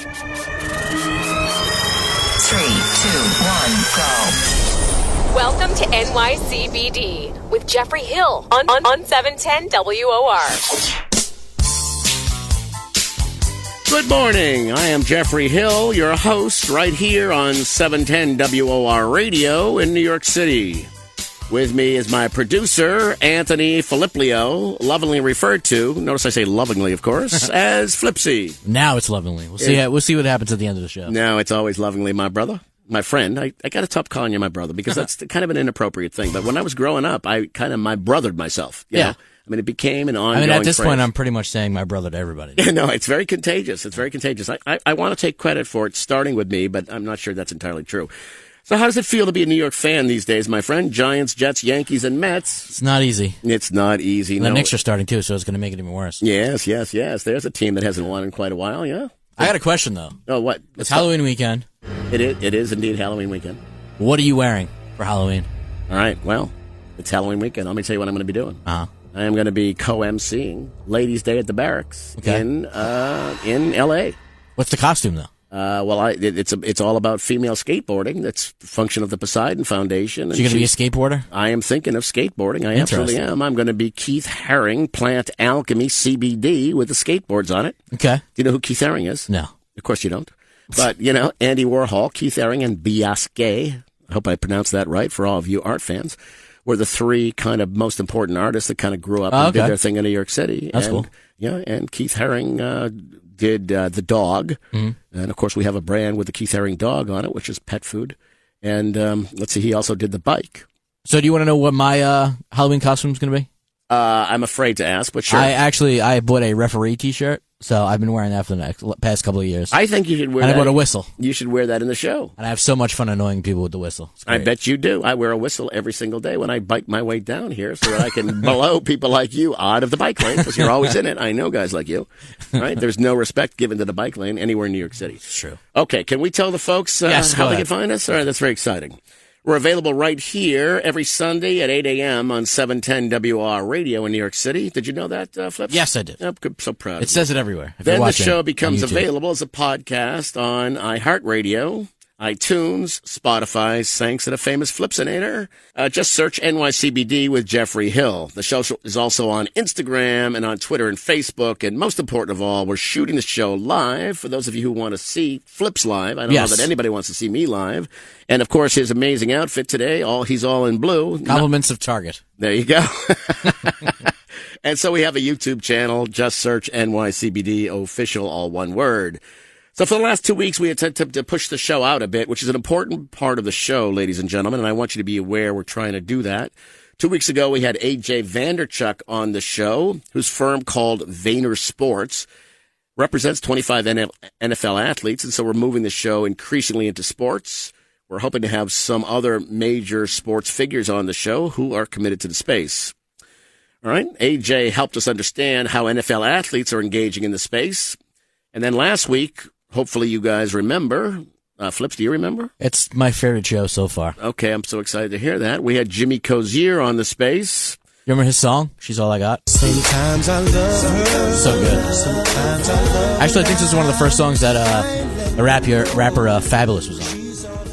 Go. Welcome to NYCBD with Jeffrey Hill on 710 WOR. Good morning. I am Jeffrey Hill, your host right here on 710 WOR Radio in New York City. With me is my producer, Anthony Filippio, lovingly referred to, notice I say lovingly, of course, as Flipsy. Now it's lovingly. We'll see what happens at the end of the show. Now it's always lovingly, my brother. My friend. I got to stop calling you my brother because that's kind of an inappropriate thing. But when I was growing up, I kind of my brothered myself. You know? I mean, it became an ongoing at this phrase. point, I'm pretty much saying my brother to everybody. No, it's very contagious. It's very contagious. I want to take credit for it starting with me, but I'm not sure that's entirely true. So how does it feel to be a New York fan these days, my friend? Giants, Jets, Yankees, and Mets. It's not easy. It's not easy. The Knicks are starting, too, so it's going to make it even worse. Yes. There's a team that hasn't won in quite a while, yeah. I got a question, though. Oh, what? It's Halloween weekend. It is indeed Halloween weekend. What are you wearing for Halloween? All right, well, it's Halloween weekend. Let me tell you what I'm going to be doing. Uh-huh. I am going to be co-emceeing Ladies' Day at the Barracks in L.A. What's the costume, though? It's all about female skateboarding. That's a function of the Poseidon Foundation. So you're going to be a skateboarder? I am thinking of skateboarding. I absolutely am. I'm going to be Keith Haring, Plant Alchemy CBD with the skateboards on it. Okay. Do you know who Keith Haring is? No. Of course you don't. But, Andy Warhol, Keith Haring, and Biaske, I hope I pronounced that right for all of you art fans, were the three kind of most important artists that kind of grew up and did their thing in New York City. That's cool. Yeah, and Keith Haring did the dog. Mm-hmm. And, of course, we have a brand with the Keith Haring dog on it, which is pet food. And let's see, he also did the bike. So do you want to know what my Halloween costume is going to be? I'm afraid to ask, but sure. I bought a referee T-shirt, so I've been wearing that for the past couple of years. I think you should wear that. And I bought a whistle. You should wear that in the show. And I have so much fun annoying people with the whistle. I bet you do. I wear a whistle every single day when I bike my way down here so that I can blow people like you out of the bike lane because you're always in it. I know guys like you. Right? There's no respect given to the bike lane anywhere in New York City. It's true. Okay, can we tell the folks how they can find us? All right, that's very exciting. We're available right here every Sunday at 8 a.m. on 710 WR Radio in New York City. Did you know that, Flips? Yes, I did. I'm so proud of you. It says it everywhere. Then the show becomes available as a podcast on iHeartRadio, iTunes, Spotify, thanks to the famous Flipsinator. Just search NYCBD with Jeffrey Hill. The show is also on Instagram and on Twitter and Facebook. And most important of all, we're shooting the show live for those of you who want to see Flips live. I don't know that anybody wants to see me live. And, of course, his amazing outfit today, he's all in blue. Compliments of Target. There you go. And so we have a YouTube channel. Just search NYCBD Official, all one word. So for the last 2 weeks, we attempted to push the show out a bit, which is an important part of the show, ladies and gentlemen, and I want you to be aware we're trying to do that. 2 weeks ago, we had A.J. Vanderchuk on the show, whose firm called Vayner Sports represents 25 NFL athletes, and so we're moving the show increasingly into sports. We're hoping to have some other major sports figures on the show who are committed to the space. All right, A.J. helped us understand how NFL athletes are engaging in the space. And then last week, hopefully you guys remember. Flips, do you remember? It's my favorite show so far. Okay, I'm so excited to hear that. We had Jimmy Cozier on the space. You remember his song, She's All I Got? Sometimes I love her. So good. Sometimes I love Actually, I think this is one of the first songs that the rapper Fabulous was on.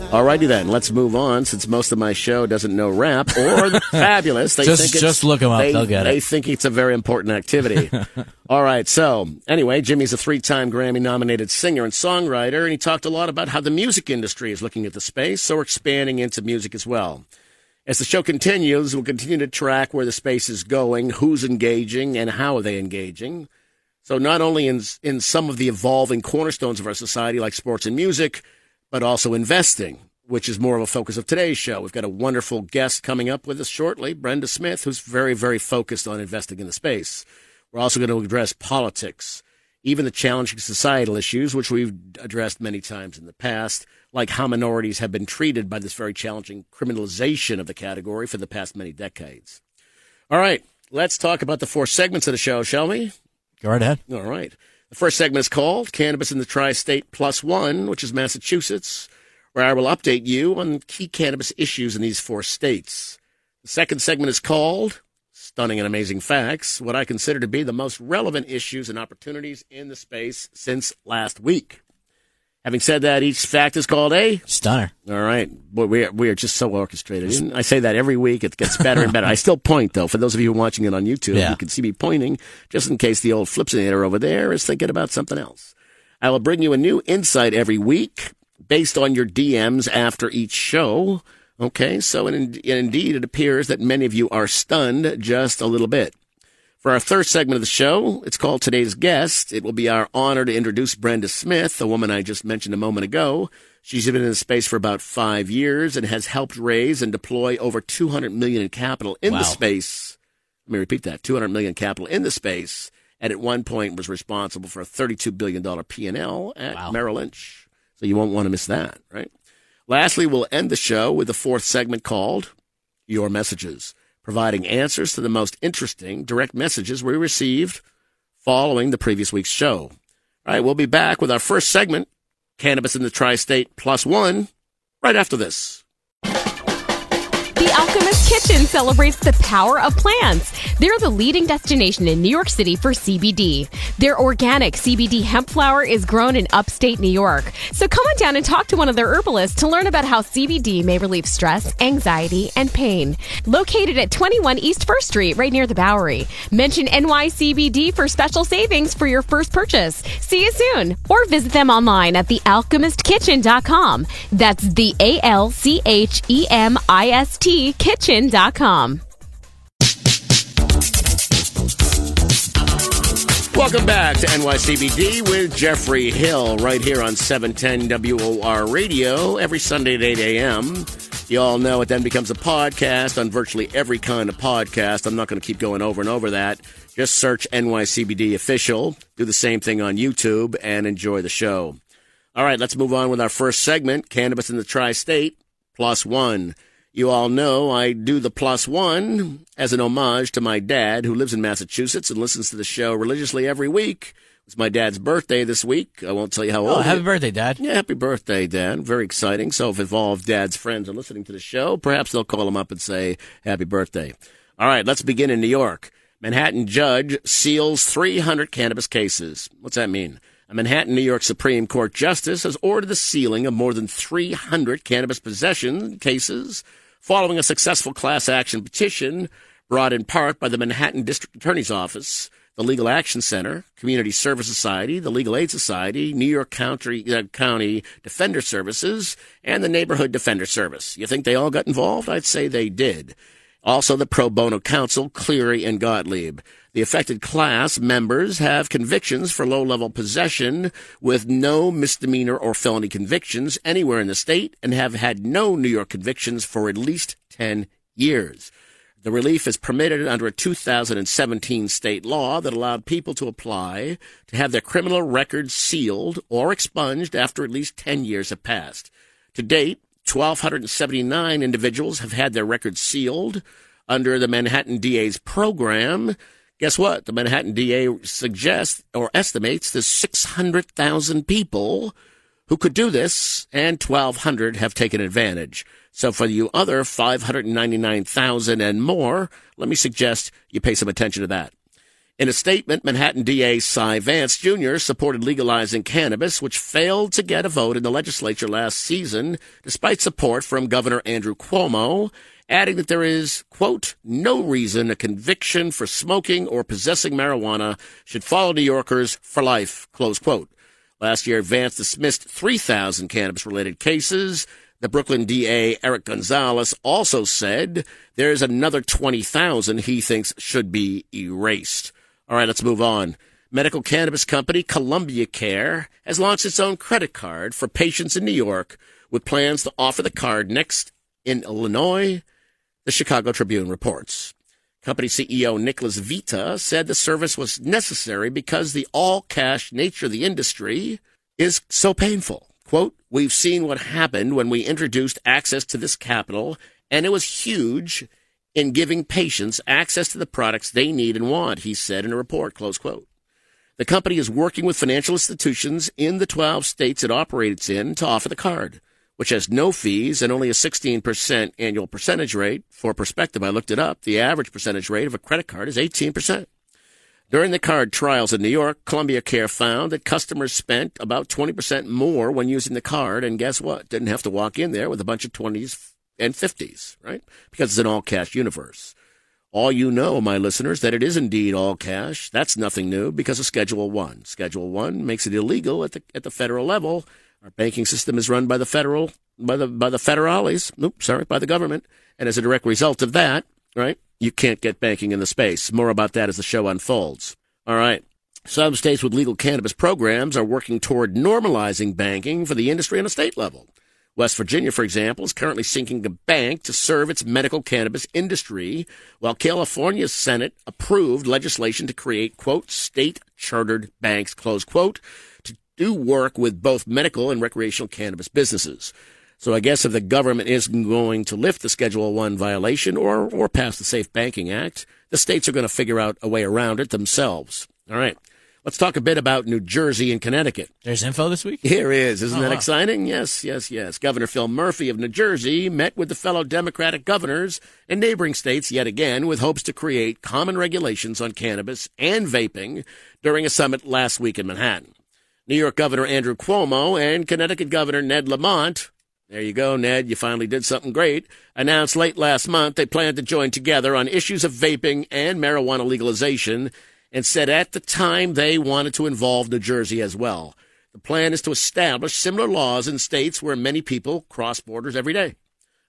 Alrighty then, let's move on since most of my show doesn't know rap or Fabulous. Just look them up, they'll get it. They think it's a very important activity. All right, so anyway, Jimmy's a 3-time Grammy-nominated singer and songwriter, and he talked a lot about how the music industry is looking at the space, so we're expanding into music as well. As the show continues, we'll continue to track where the space is going, who's engaging, and how are they engaging. So not only in some of the evolving cornerstones of our society like sports and music, but also investing, which is more of a focus of today's show. We've got a wonderful guest coming up with us shortly, Brenda Smith, who's very, very focused on investing in the space. We're also going to address politics, even the challenging societal issues, which we've addressed many times in the past, like how minorities have been treated by this very challenging criminalization of the category for the past many decades. All right, let's talk about the 4 segments of the show, shall we? Go right ahead. All right. The first segment is called Cannabis in the Tri-State Plus One, which is Massachusetts, where I will update you on key cannabis issues in these 4 states. The second segment is called Stunning and Amazing Facts, what I consider to be the most relevant issues and opportunities in the space since last week. Having said that, each fact is called a Stunner. All right. Boy, we are just so orchestrated. And I say that every week. It gets better and better. I still point, though. For those of you who are watching it on YouTube, Yeah. you can see me pointing, just in case the old Flipsinator over there is thinking about something else. I will bring you a new insight every week based on your DMs after each show. Okay, so indeed, it appears that many of you are stunned just a little bit. For our third segment of the show, it's called Today's Guest. It will be our honor to introduce Brenda Smith, the woman I just mentioned a moment ago. She's been in the space for about 5 years and has helped raise and deploy over $200 million in capital in the space. Let me repeat that, $200 million capital in the space, and at one point was responsible for a $32 billion P&L at Merrill Lynch. So you won't want to miss that, right? Lastly, we'll end the show with the fourth segment called Your Messages, providing answers to the most interesting direct messages we received following the previous week's show. All right, we'll be back with our first segment, Cannabis in the Tri-State +1, right after this. The Alchemist Kitchen celebrates the power of plants. They're the leading destination in New York City for CBD. Their organic CBD hemp flower is grown in upstate New York. So come on down and talk to one of their herbalists to learn about how CBD may relieve stress, anxiety, and pain. Located at 21 East 1st Street, right near the Bowery. Mention NYCBD for special savings for your first purchase. See you soon. Or visit them online at thealchemistkitchen.com. That's the ALCHEMIST kitchen.com. Welcome back to NYCBD with Jeffrey Hill right here on 710 WOR Radio every Sunday at 8 a.m. You all know it then becomes a podcast on virtually every kind of podcast. I'm not going to keep going over and over that. Just search NYCBD Official, do the same thing on YouTube, and enjoy the show. All right, let's move on with our first segment, Cannabis in the Tri-State +1. You all know I do the +1 as an homage to my dad, who lives in Massachusetts and listens to the show religiously every week. It's my dad's birthday this week. I won't tell you how old. Oh, happy birthday, Dad. Yeah, happy birthday, Dad. Very exciting. So if involved Dad's friends are listening to the show, perhaps they'll call him up and say, happy birthday. All right, let's begin in New York. Manhattan judge seals 300 cannabis cases. What's that mean? A Manhattan, New York Supreme Court justice has ordered the sealing of more than 300 cannabis possession cases following a successful class action petition brought in part by the Manhattan District Attorney's Office, the Legal Action Center, Community Service Society, the Legal Aid Society, New York County Defender Services, and the Neighborhood Defender Service. You think they all got involved? I'd say they did. Also, the Pro Bono Council, Cleary and Gottlieb. The affected class members have convictions for low-level possession with no misdemeanor or felony convictions anywhere in the state and have had no New York convictions for at least 10 years. The relief is permitted under a 2017 state law that allowed people to apply to have their criminal records sealed or expunged after at least 10 years have passed. To date, 1,279 individuals have had their records sealed under the Manhattan DA's program. Guess what? The Manhattan DA suggests or estimates there's 600,000 people who could do this, and 1,200 have taken advantage. So for you other 599,000 and more, let me suggest you pay some attention to that. In a statement, Manhattan DA Cy Vance Jr. supported legalizing cannabis, which failed to get a vote in the legislature last season, despite support from Governor Andrew Cuomo, adding that there is, quote, no reason a conviction for smoking or possessing marijuana should follow New Yorkers for life, close quote. Last year, Vance dismissed 3,000 cannabis-related cases. The Brooklyn DA, Eric Gonzalez, also said there's another 20,000 he thinks should be erased. All right, let's move on. Medical cannabis company Columbia Care has launched its own credit card for patients in New York with plans to offer the card next in Illinois, the Chicago Tribune reports. Company CEO Nicholas Vita said the service was necessary because the all-cash nature of the industry is so painful. Quote, we've seen what happened when we introduced access to this capital, and it was huge in giving patients access to the products they need and want, he said in a report, close quote. The company is working with financial institutions in the 12 states it operates in to offer the card, which has no fees and only a 16% annual percentage rate. For perspective, I looked it up. The average percentage rate of a credit card is 18%. During the card trials in New York, Columbia Care found that customers spent about 20% more when using the card, and guess what? Didn't have to walk in there with a bunch of 20s and 50s, right? Because it's an all-cash universe. All you know, my listeners, that it is indeed all cash. That's nothing new because of Schedule 1. Schedule 1 makes it illegal at the federal level. Our banking system is run by the federales, by the government. And as a direct result of that, right, you can't get banking in the space. More about that as the show unfolds. All right. Some states with legal cannabis programs are working toward normalizing banking for the industry on a state level. West Virginia, for example, is currently seeking a bank to serve its medical cannabis industry, while California's Senate approved legislation to create, quote, state-chartered banks, close quote, to do work with both medical and recreational cannabis businesses. So I guess if the government isn't going to lift the Schedule 1 violation or pass the Safe Banking Act, the states are going to figure out a way around it themselves. All right. Let's talk a bit about New Jersey and Connecticut. There's info this week? Here is. Isn't that wow. exciting? Yes. Governor Phil Murphy of New Jersey met with the fellow Democratic governors and neighboring states yet again with hopes to create common regulations on cannabis and vaping during a summit last week in Manhattan. New York Governor Andrew Cuomo and Connecticut Governor Ned Lamont, there you go, Ned, you finally did something great, announced late last month they plan to join together on issues of vaping and marijuana legalization, and said at the time they wanted to involve New Jersey as well. The plan is to establish similar laws in states where many people cross borders every day,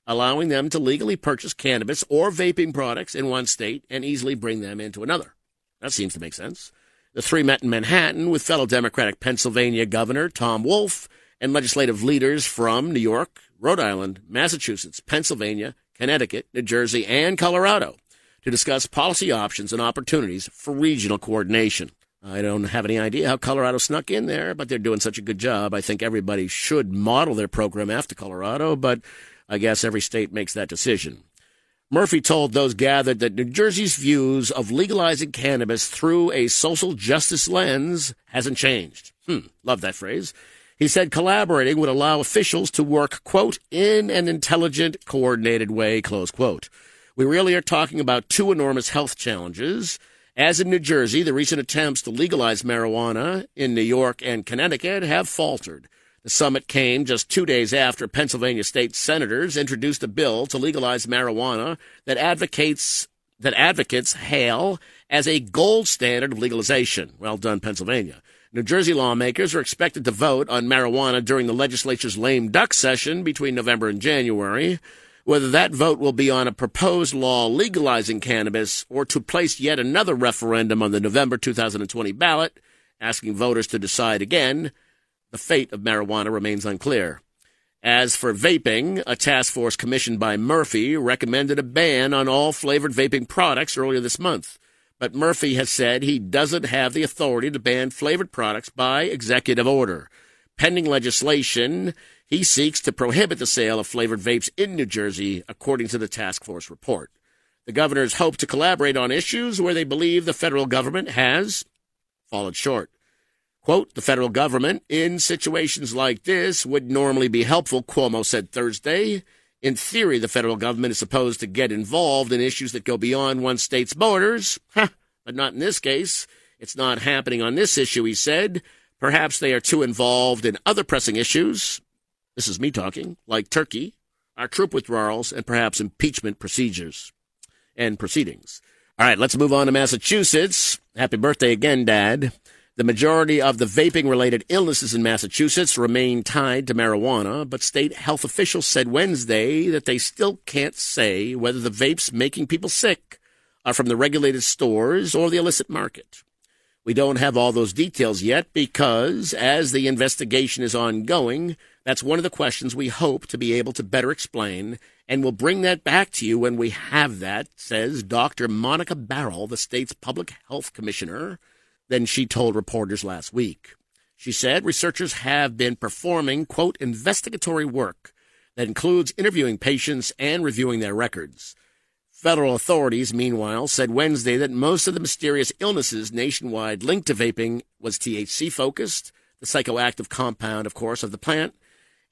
allowing them to legally purchase cannabis or vaping products in one state and easily bring them into another. That seems to make sense. The three met in Manhattan with fellow Democratic Pennsylvania Governor Tom Wolf and legislative leaders from New York, Rhode Island, Massachusetts, Pennsylvania, Connecticut, New Jersey, and Colorado to discuss policy options and opportunities for regional coordination. I don't have any idea how Colorado snuck in there, but they're doing such a good job. I think everybody should model their program after Colorado, but I guess every state makes that decision. Murphy told those gathered that New Jersey's views of legalizing cannabis through a social justice lens hasn't changed. Love that phrase. He said collaborating would allow officials to work, quote, in an intelligent, coordinated way, close quote. We really are talking about two enormous health challenges. As in New Jersey, the recent attempts to legalize marijuana in New York and Connecticut have faltered. The summit came just 2 days after Pennsylvania state senators introduced a bill to legalize marijuana that advocates hail as a gold standard of legalization. Well done, Pennsylvania. New Jersey lawmakers are expected to vote on marijuana during the legislature's lame duck session between November and January. Whether that vote will be on a proposed law legalizing cannabis or to place yet another referendum on the November 2020 ballot, asking voters to decide again, the fate of marijuana remains unclear. As for vaping, a task force commissioned by Murphy recommended a ban on all flavored vaping products earlier this month. But Murphy has said he doesn't have the authority to ban flavored products by executive order. Pending legislation, he seeks to prohibit the sale of flavored vapes in New Jersey, according to the task force report. The governors hope to collaborate on issues where they believe the federal government has fallen short. Quote, the federal government in situations like this would normally be helpful, Cuomo said Thursday. In theory, the federal government is supposed to get involved in issues that go beyond one state's borders, but not in this case. It's not happening on this issue, he said. Perhaps they are too involved in other pressing issues. This is me talking, like Turkey, our troop withdrawals, and perhaps impeachment procedures and proceedings. All right, let's move on to Massachusetts. Happy birthday again, Dad. The majority of the vaping-related illnesses in Massachusetts remain tied to marijuana, but state health officials said Wednesday that they still can't say whether the vapes making people sick are from the regulated stores or the illicit market. We don't have all those details yet because, as the investigation is ongoing, that's one of the questions we hope to be able to better explain, and we'll bring that back to you when we have that, says Dr. Monica Barrell, the state's public health commissioner. Then she told reporters last week. She said researchers have been performing, quote, investigatory work that includes interviewing patients and reviewing their records. Federal authorities, meanwhile, said Wednesday that most of the mysterious illnesses nationwide linked to vaping was THC-focused, the psychoactive compound, of course, of the plant,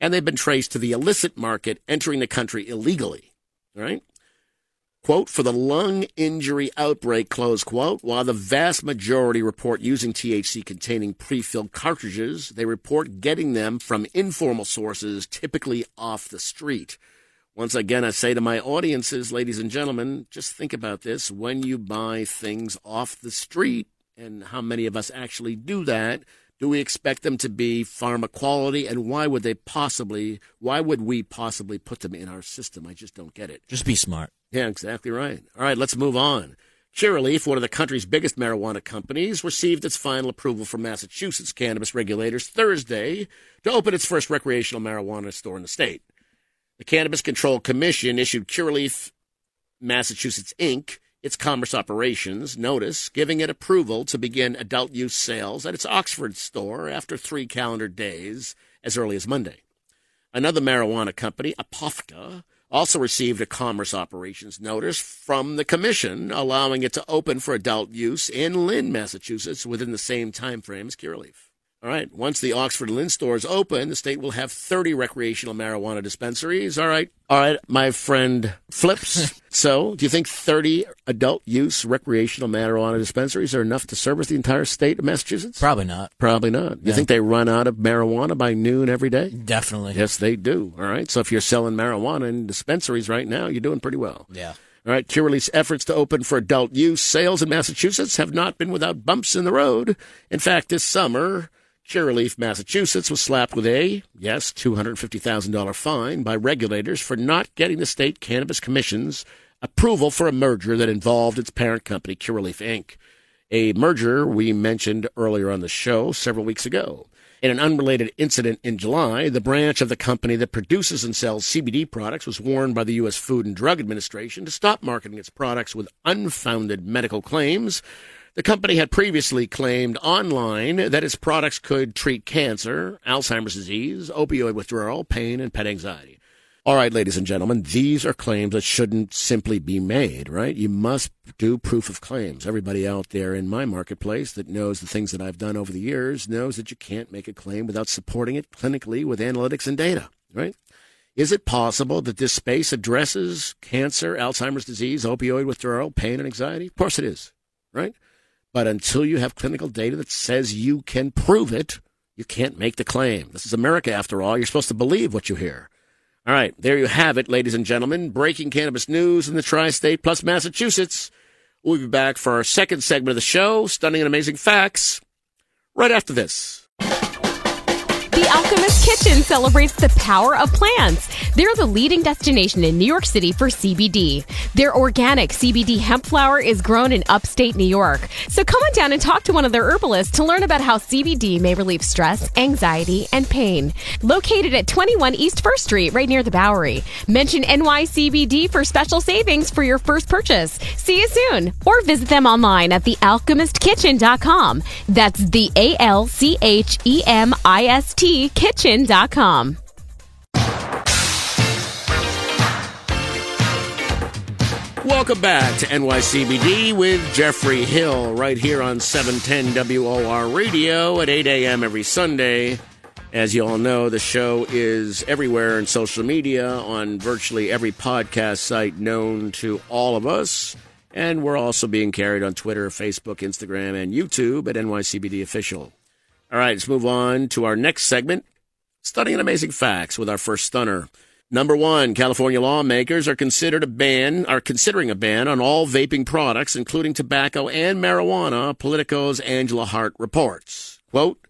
and they've been traced to the illicit market entering the country illegally. All right? quote, for the lung injury outbreak, close quote. While the vast majority report using THC-containing pre-filled cartridges, they report getting them from informal sources, typically off the street. Once again, I say to my audiences, ladies and gentlemen, just think about this. When you buy things off the street, and how many of us actually do that, do we expect them to be pharma quality, and why would we possibly put them in our system? I just don't get it. Just be smart. Yeah, exactly right. All right, let's move on. Curaleaf, one of the country's biggest marijuana companies, received its final approval from Massachusetts cannabis regulators Thursday to open its first recreational marijuana store in the state. The Cannabis Control Commission issued Curaleaf Massachusetts, Inc., its commerce operations notice, giving it approval to begin adult use sales at its Oxford store after 3 calendar days as early as Monday. Another marijuana company, Apothca, also received a commerce operations notice from the commission, allowing it to open for adult use in Lynn, Massachusetts, within the same time frame as Curaleaf. All right, once the Oxford Lynn stores open, the state will have 30 recreational marijuana dispensaries. All right, my friend Flips. So, do you think 30 adult-use recreational marijuana dispensaries are enough to service the entire state of Massachusetts? Probably not. Probably not. You think they run out of marijuana by noon every day? Definitely. Yes, they do. All right, so if you're selling marijuana in dispensaries right now, you're doing pretty well. Yeah. All right, Curaleaf's efforts to open for adult use sales in Massachusetts have not been without bumps in the road. In fact, this summer, Curaleaf, Massachusetts was slapped with a, $250,000 fine by regulators for not getting the state Cannabis Commission's approval for a merger that involved its parent company, Curaleaf, Inc., a merger we mentioned earlier on the show several weeks ago. In an unrelated incident in July, the branch of the company that produces and sells CBD products was warned by the U.S. Food and Drug Administration to stop marketing its products with unfounded medical claims. The company had previously claimed online that its products could treat cancer, Alzheimer's disease, opioid withdrawal, pain, and pet anxiety. All right, ladies and gentlemen, these are claims that shouldn't simply be made, right? You must do proof of claims. Everybody out there in my marketplace that knows the things that I've done over the years knows that you can't make a claim without supporting it clinically with analytics and data, right? Is it possible that this space addresses cancer, Alzheimer's disease, opioid withdrawal, pain, and anxiety? Of course it is, right? But until you have clinical data that says you can prove it, you can't make the claim. This is America, after all. You're supposed to believe what you hear. All right, there you have it, ladies and gentlemen. Breaking cannabis news in the tri-state plus Massachusetts. We'll be back for our second segment of the show, Stunning and Amazing Facts, right after this. The Alchemist Kitchen celebrates the power of plants. They're the leading destination in New York City for CBD. Their organic CBD hemp flower is grown in upstate New York. So come on down and talk to one of their herbalists to learn about how CBD may relieve stress, anxiety, and pain. Located at 21 East 1st Street, right near the Bowery. Mention NYCBD for special savings for your first purchase. See you soon. Or visit them online at thealchemistkitchen.com. That's the ALCHEMIST kitchen.com. Welcome back to NYCBD with Jeffrey Hill right here on 710 WOR Radio at 8 a.m. every Sunday. As you all know, the show is everywhere in social media, on virtually every podcast site known to all of us. And we're also being carried on Twitter, Facebook, Instagram, and YouTube at NYCBD Official. All right, let's move on to our next segment, Stunning and Amazing Facts, with our first stunner. Number one, California lawmakers are considering a ban on all vaping products, including tobacco and marijuana, Politico's Angela Hart reports. Quote,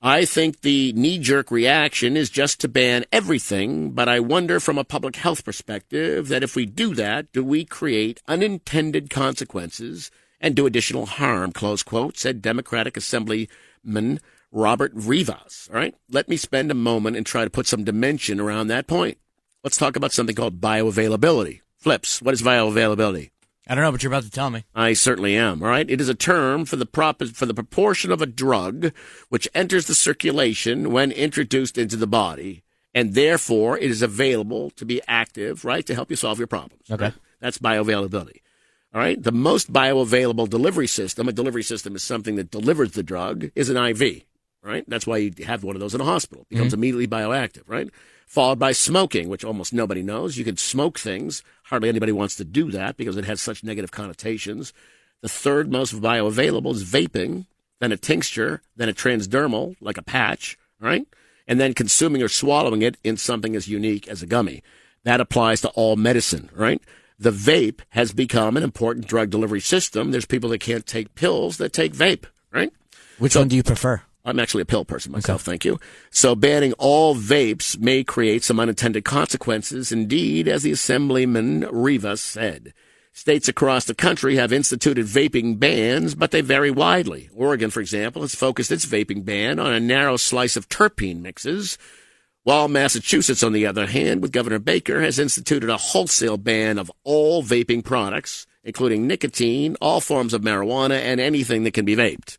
I think the knee-jerk reaction is just to ban everything, but I wonder from a public health perspective that if we do that, do we create unintended consequences and do additional harm, close quote, said Democratic Assemblyman Robert Rivas. All right, let me spend a moment and try to put some dimension around that point. Let's talk about something called bioavailability. Flips, what is bioavailability? I don't know, but you're about to tell me. I certainly am. All right, it is a term for the proportion of a drug which enters the circulation when introduced into the body, and therefore it is available to be active, right, to help you solve your problems. Okay, right? That's bioavailability. All right, the most bioavailable delivery system, a delivery system is something that delivers the drug, is an IV. Right? That's why you have one of those in a hospital. It becomes immediately bioactive, right? followed by smoking, which almost nobody knows. You can smoke things. Hardly anybody wants to do that because it has such negative connotations. The third most bioavailable is vaping, then a tincture, then a transdermal, like a patch, right? And then consuming or swallowing it in something as unique as a gummy. That applies to all medicine, right? The vape has become an important drug delivery system. There's people that can't take pills that take vape, right? Which one do you prefer? I'm actually a pill person myself, Thank you. So banning all vapes may create some unintended consequences. Indeed, as the Assemblyman Rivas said, states across the country have instituted vaping bans, but they vary widely. Oregon, for example, has focused its vaping ban on a narrow slice of terpene mixes, while Massachusetts, on the other hand, with Governor Baker, has instituted a wholesale ban of all vaping products, including nicotine, all forms of marijuana, and anything that can be vaped.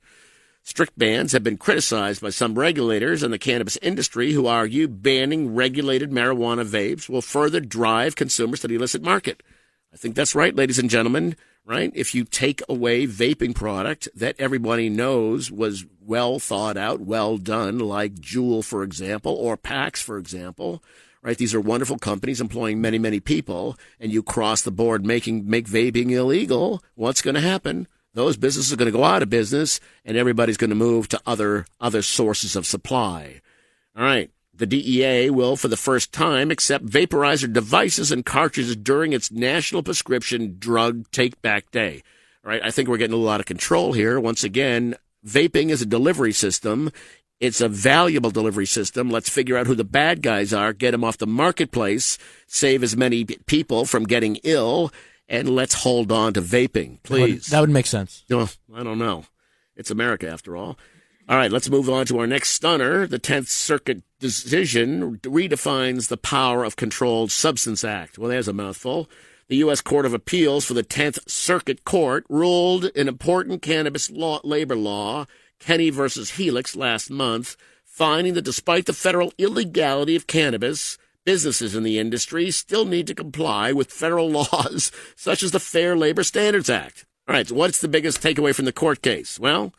Strict bans have been criticized by some regulators in the cannabis industry who argue banning regulated marijuana vapes will further drive consumers to the illicit market. I think that's right, ladies and gentlemen, right? If you take away vaping product that everybody knows was well thought out, well done, like Juul, for example, or PAX, for example, right? These are wonderful companies employing many, many people, and you cross the board make vaping illegal, what's going to happen? Those businesses are going to go out of business, and everybody's going to move to other sources of supply. All right. The DEA will, for the first time, accept vaporizer devices and cartridges during its National Prescription Drug Take-Back Day. All right. I think we're getting a little out of control here. Once again, vaping is a delivery system. It's a valuable delivery system. Let's figure out who the bad guys are, get them off the marketplace, save as many people from getting ill, and let's hold on to vaping, please. That would make sense. Well, I don't know. It's America, after all. All right, let's move on to our next stunner. The 10th Circuit decision redefines the Power of Controlled Substance Act. Well, there's a mouthful. The U.S. Court of Appeals for the 10th Circuit Court ruled an important cannabis labor law, Kenny versus Helix, last month, finding that despite the federal illegality of cannabis, businesses in the industry still need to comply with federal laws such as the Fair Labor Standards Act. All right, so what's the biggest takeaway from the court case? Well,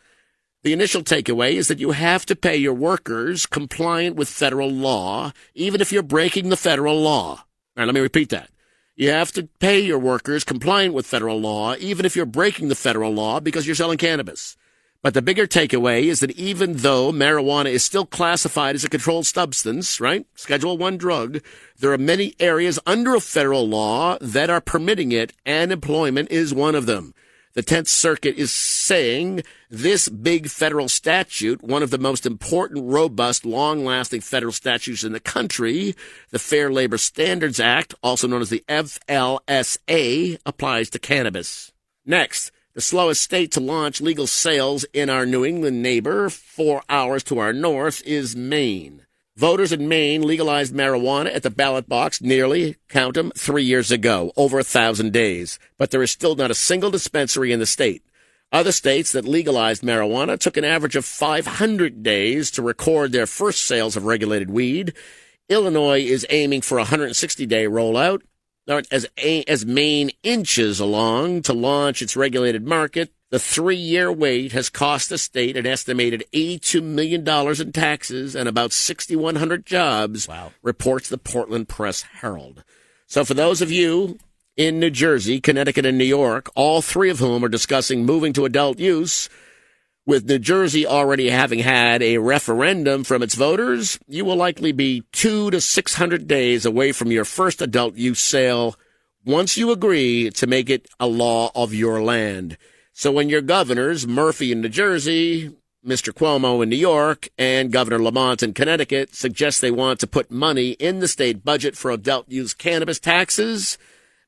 the initial takeaway is that you have to pay your workers compliant with federal law, even if you're breaking the federal law. All right, let me repeat that. You have to pay your workers compliant with federal law, even if you're breaking the federal law because you're selling cannabis. But the bigger takeaway is that even though marijuana is still classified as a controlled substance, right, Schedule I drug, there are many areas under a federal law that are permitting it, and employment is one of them. The 10th Circuit is saying this big federal statute, one of the most important, robust, long-lasting federal statutes in the country, the Fair Labor Standards Act, also known as the FLSA, applies to cannabis. Next, the slowest state to launch legal sales in our New England neighbor, 4 hours to our north, is Maine. Voters in Maine legalized marijuana at the ballot box nearly, count them, 3 years ago, over 1,000 days. But there is still not a single dispensary in the state. Other states that legalized marijuana took an average of 500 days to record their first sales of regulated weed. Illinois is aiming for a 160-day rollout. As Maine inches along to launch its regulated market, the 3-year wait has cost the state an estimated $82 million in taxes and about 6,100 jobs, reports the Portland Press-Herald. So for those of you in New Jersey, Connecticut, and New York, all three of whom are discussing moving to adult use, with New Jersey already having had a referendum from its voters, you will likely be 200 to 600 days away from your first adult use sale once you agree to make it a law of your land. So when your governors, Murphy in New Jersey, Mr. Cuomo in New York, and Governor Lamont in Connecticut, suggest they want to put money in the state budget for adult use cannabis taxes,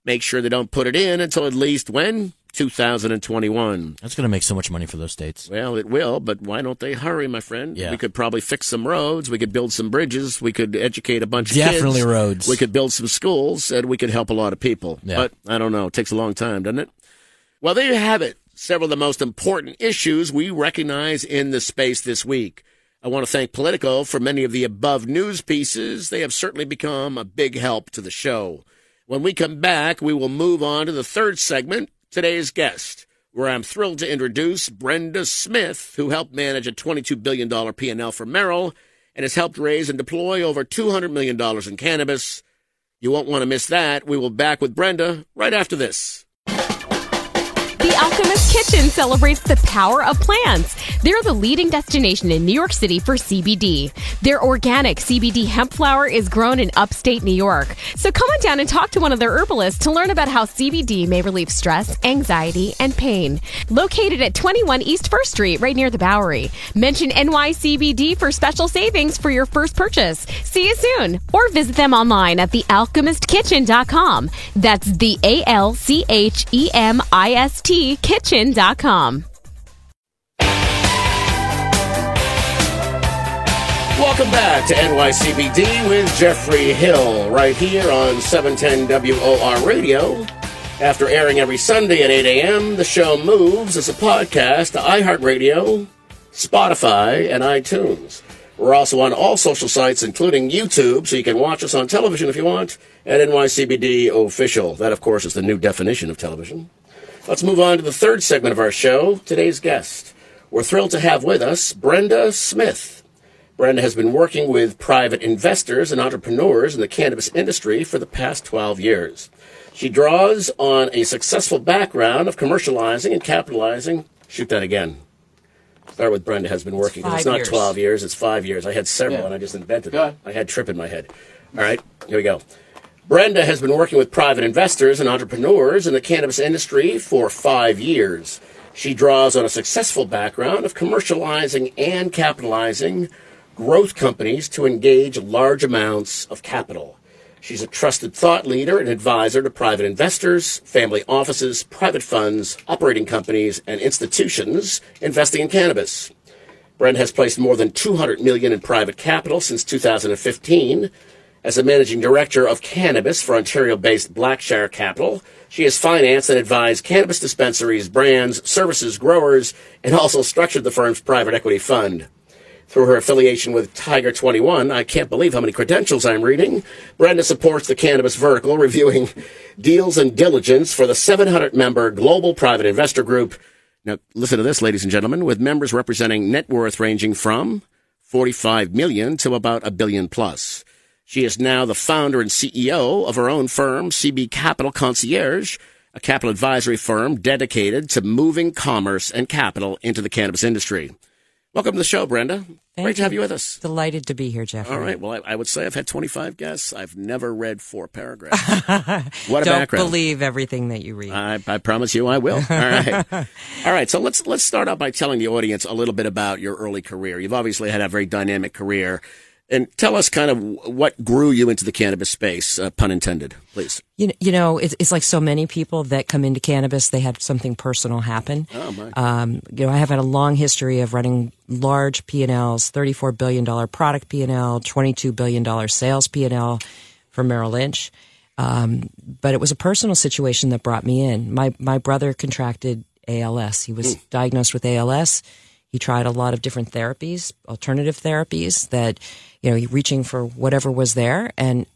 make sure they don't put it in until at least when? 2021. That's going to make so much money for those states. Well, it will, but why don't they hurry, my friend? Yeah. We could probably fix some roads. We could build some bridges. We could educate a bunch of kids. Definitely roads. We could build some schools, and we could help a lot of people. Yeah. But I don't know. It takes a long time, doesn't it? Well, there you have it. Several of the most important issues we recognize in the space this week. I want to thank Politico for many of the above news pieces. They have certainly become a big help to the show. When we come back, we will move on to the third segment, today's guest, where I'm thrilled to introduce Brenda Smith, who helped manage a $22 billion P&L for Merrill and has helped raise and deploy over $200 million in cannabis. You won't want to miss that. We will be back with Brenda right after this. The Alchemist Kitchen celebrates the power of plants. They're the leading destination in New York City for CBD. Their organic CBD hemp flower is grown in upstate New York. So come on down and talk to one of their herbalists to learn about how CBD may relieve stress, anxiety, and pain. Located at 21 East 1st Street, right near the Bowery. Mention NYCBD for special savings for your first purchase. See you soon. Or visit them online at thealchemistkitchen.com. That's the ALCHEMIST kitchen.com. Welcome back to NYCBD with Jeffrey Hill, right here on 710 WOR Radio. After airing every Sunday at 8 a.m., the show moves as a podcast to iHeartRadio, Spotify, and iTunes. We're also on all social sites, including YouTube, so you can watch us on television if you want, at NYCBD Official. That, of course, is the new definition of television. Let's move on to the third segment of our show, today's guest. We're thrilled to have with us Brenda Smith. Brenda has been working with private investors and entrepreneurs in the cannabis industry for the past 12 years. She draws on a successful background of commercializing and capitalizing. Shoot that again. Start with Brenda has been working. It's not 12 years, it's 5 years. I had several and I just invented it. I had trip in my head. All right, here we go. Brenda has been working with private investors and entrepreneurs in the cannabis industry for 5 years. She draws on a successful background of commercializing and capitalizing growth companies to engage large amounts of capital. She's a trusted thought leader and advisor to private investors, family offices, private funds, operating companies, and institutions investing in cannabis. Brenda has placed more than $200 million in private capital since 2015. As a managing director of cannabis for Ontario-based Blackshire Capital, she has financed and advised cannabis dispensaries, brands, services, growers, and also structured the firm's private equity fund. Through her affiliation with Tiger 21, I can't believe how many credentials I'm reading, Brenda supports the cannabis vertical, reviewing deals and diligence for the 700-member global private investor group. Now, listen to this, ladies and gentlemen, with members representing net worth ranging from $45 million to about $1 billion plus. She is now the founder and CEO of her own firm, CB Capital Concierge, a capital advisory firm dedicated to moving commerce and capital into the cannabis industry. Welcome to the show, Brenda. Great to have you with us. Delighted to be here, Jeffrey. All right. Well, I would say I've had 25 guests. I've never read 4 paragraphs. What a Don't background. believe everything that you read. I promise you I will. All right. All right. So let's start out by telling the audience a little bit about your early career. You've obviously had a very dynamic career. And tell us kind of what grew you into the cannabis space, pun intended, please. You know, it's like so many people that come into cannabis, they had something personal happen. Oh, my. I have had a long history of running large P&Ls, $34 billion product P&L, $22 billion sales P&L for Merrill Lynch. But it was a personal situation that brought me in. My brother contracted ALS. He was diagnosed with ALS. He tried a lot of different therapies, alternative therapies that, reaching for whatever was there. And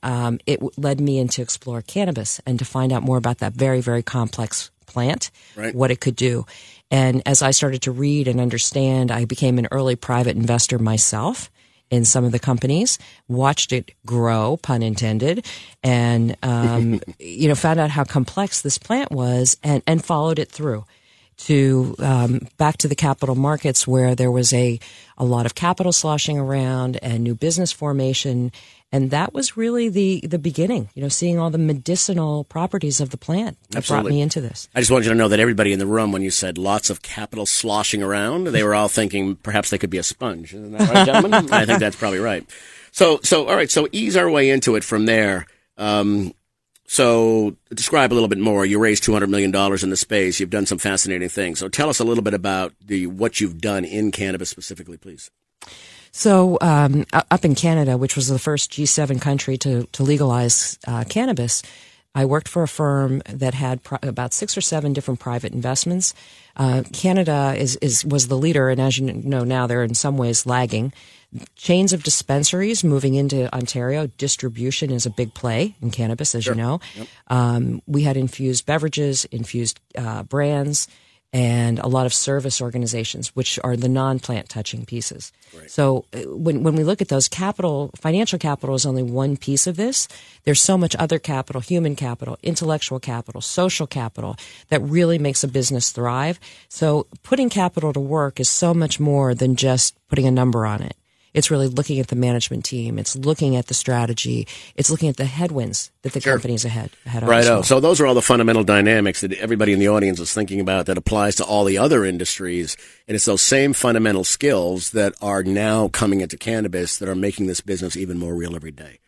it led me in to explore cannabis and to find out more about that very, very complex plant, right, what it could do. And as I started to read and understand, I became an early private investor myself in some of the companies, watched it grow, pun intended, and, found out how complex this plant was and followed it through to back to the capital markets where there was a lot of capital sloshing around and new business formation. And that was really the beginning, seeing all the medicinal properties of the plant that brought me into this. I just wanted you to know that everybody in the room, when you said lots of capital sloshing around, they were all thinking perhaps they could be a sponge. Isn't that right, gentlemen? I think that's probably right. So all right, so ease our way into it from there. So describe a little bit more. You raised $200 million in the space. You've done some fascinating things. So tell us a little bit about what you've done in cannabis specifically, please. So up in Canada, which was the first G7 country to legalize cannabis, I worked for a firm that had about 6 or 7 different private investments. Canada was the leader, and as you know now, they're in some ways lagging. Chains of dispensaries moving into Ontario. Distribution is a big play in cannabis, as you know. Yep. We had infused beverages, infused brands, and a lot of service organizations, which are the non-plant touching pieces. Right. So when we look at those financial capital is only one piece of this. There's so much other capital, human capital, intellectual capital, social capital that really makes a business thrive. So putting capital to work is so much more than just putting a number on it. It's really looking at the management team. It's looking at the strategy. It's looking at the headwinds that the company's ahead of. Right. Well. So those are all the fundamental dynamics that everybody in the audience is thinking about that applies to all the other industries. And it's those same fundamental skills that are now coming into cannabis that are making this business even more real every day.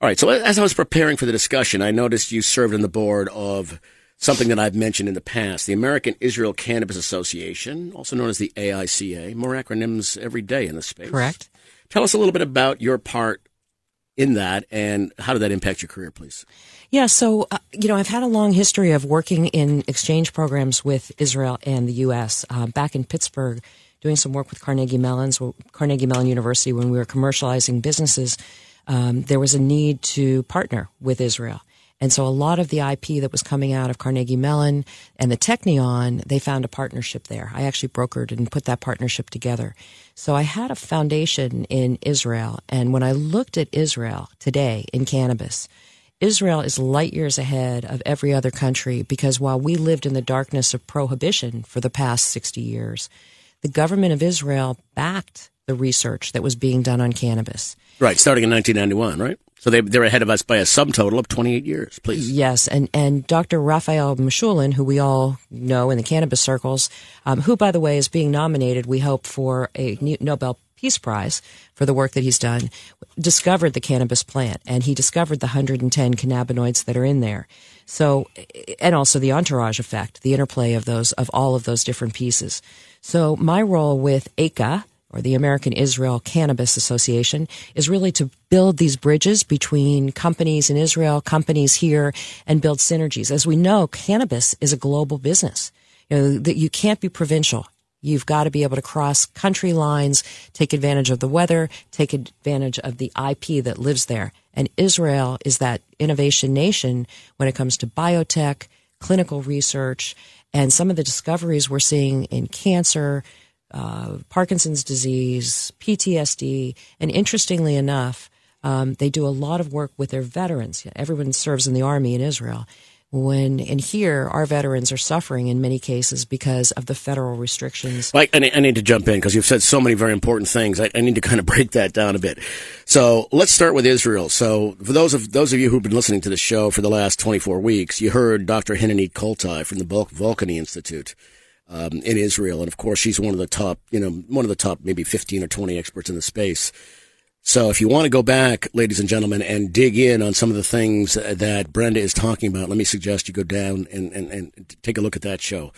All right. So as I was preparing for the discussion, I noticed you served on the board of something that I've mentioned in the past, the American Israel Cannabis Association, also known as the AICA. More acronyms every day in the space. Correct. Tell us a little bit about your part in that and how did that impact your career, please? Yeah, so, I've had a long history of working in exchange programs with Israel and the U.S. Back in Pittsburgh, doing some work with Carnegie Mellon University when we were commercializing businesses, there was a need to partner with Israel. And so a lot of the IP that was coming out of Carnegie Mellon and the Technion, they found a partnership there. I actually brokered and put that partnership together. So I had a foundation in Israel. And when I looked at Israel today in cannabis, Israel is light years ahead of every other country because while we lived in the darkness of prohibition for the past 60 years, the government of Israel backed the research that was being done on cannabis. Right, starting in 1991, right? So they're ahead of us by a subtotal of 28 years, please. Yes, and Dr. Raphael Mechoulam, who we all know in the cannabis circles, who, by the way, is being nominated, we hope, for a Nobel Peace Prize for the work that he's done, discovered the cannabis plant, and he discovered the 110 cannabinoids that are in there. So, and also the entourage effect, the interplay of all of those different pieces. So my role with AICA, or the American Israel Cannabis Association, is really to build these bridges between companies in Israel, companies here, and build synergies. As we know, cannabis is a global business. That you can't be provincial. You've got to be able to cross country lines, take advantage of the weather, take advantage of the IP that lives there. And Israel is that innovation nation when it comes to biotech, clinical research, and some of the discoveries we're seeing in cancer, Parkinson's disease, PTSD, and interestingly enough, they do a lot of work with their veterans. Everyone serves in the army in Israel. And here, our veterans are suffering in many cases because of the federal restrictions. I need to jump in because you've said so many very important things. I need to kind of break that down a bit. So let's start with Israel. So for those of you who've been listening to the show for the last 24 weeks, you heard Dr. Hinanit Koltai from the Volcany Institute in Israel, and of course she's one of the top maybe 15 or 20 experts in the space. So if you want to go back, ladies and gentlemen, and dig in on some of the things that Brenda is talking about, let me suggest you go down and take a look at that show.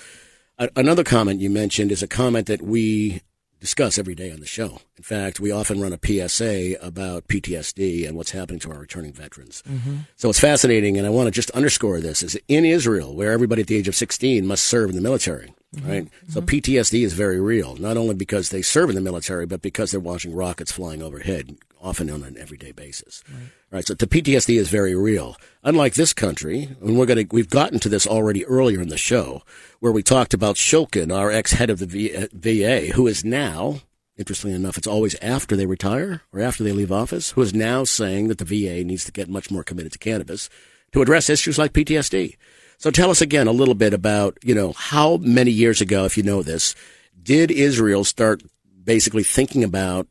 Another comment you mentioned is a comment that we discuss every day on the show. In fact, we often run a PSA about PTSD and what's happening to our returning veterans. Mm-hmm. So it's fascinating, and I want to just underscore this, is in Israel, where everybody at the age of 16 must serve in the military, right? Mm-hmm. So PTSD is very real, not only because they serve in the military, but because they're watching rockets flying overhead, often on an everyday basis. Right. So the PTSD is very real. Unlike this country, and we've gotten to this already earlier in the show, where we talked about Shulkin, our ex-head of the VA, who is now, interestingly enough, it's always after they retire or after they leave office, who is now saying that the VA needs to get much more committed to cannabis to address issues like PTSD. So tell us again a little bit about, how many years ago, if you know this, did Israel start basically thinking about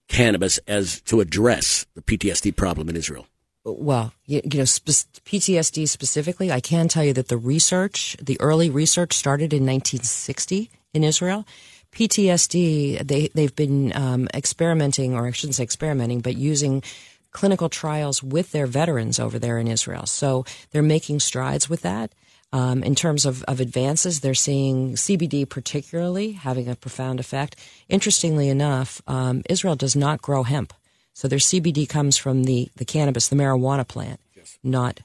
cannabis as to address the PTSD problem in Israel? Well, PTSD specifically, I can tell you that the early research started in 1960 in Israel. PTSD, they've been experimenting, or I shouldn't say experimenting, but using clinical trials with their veterans over there in Israel. So they're making strides with that. In terms of advances, they're seeing CBD particularly having a profound effect. Interestingly enough, Israel does not grow hemp. So their CBD comes from the cannabis, the marijuana plant, yes. not